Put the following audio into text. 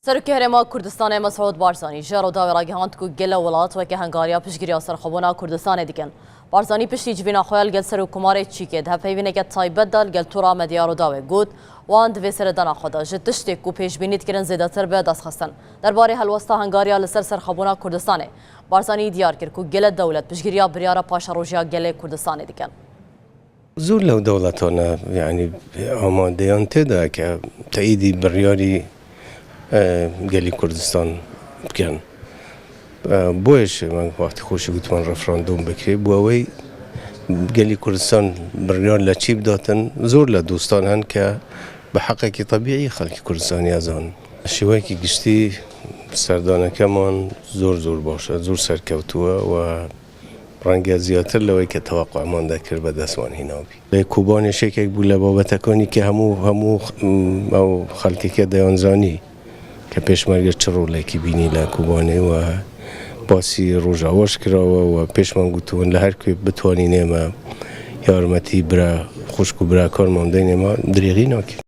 سەرۆکی هەرێما کوردستانی مەسعود بارزانی ژێر ڕووداوی ڕاگەهاند و گەلە وڵاتوەکی هەنگاریا پشتگیری سەرخەبوونا کوردستانی دیکەن. بارزانی پشتی جبینا خۆیان لەگەڵ سەرۆکومارێک چیکێت هەپەیوینێکە تایبەتدا لەگەڵ تووڕا مەدیا ڕووداوێ گوت وان دەبێ سەردەنا خۆدا ژ تشتێک و پێشبینیتکردن زێدەتر بە دەستخستن دەربارەی هەلوەستا هەنگاریا لەسەر سەرخەبوونا کوردستانی. بارزانی دیار کرد و گەلە دەوڵەت پشتگیریە بریارە پاشە ڕۆژیا گەلەی کوردستانی دیکەن. زۆر لەو دەوڵەتانە یعنی ئامادەیان تێدا کە تەئیدی بڕیاری گەلی کوردستان بکەن. بۆیش من وقتی خۆشی گوتمان ڕەفراندۆم بکرێ بۆ ئەوەی گەلی کوردستان بڕیار لە چی بداتن زۆر لە دووستان هەن کە بە حەقێکی طبیعی خەڵکی کوردستان یازان. شێوەیەکی گشتی سەردانەکەمان زۆر باشە زۆر سەرکەوتووە و ڕەنگە زیاتر لەوەی کە تەواقعمان دەکرد بە دەستوان هێناوی. لە کوبانێشێکێک بوو لە بابەتەکانی کە هەموو ئەو خەڵکێکە دەیانزانی کە پێشمەرگە چ ڕۆڵێکی بینی لە کوبانێ و باسی ڕۆژاواش کراوە و پێشمان گوتوون لە هەر کوێ بتوانین ئێمە یارمەتی برا خوشک و براکارمان بدەین ئێمە درێغی ناکەین.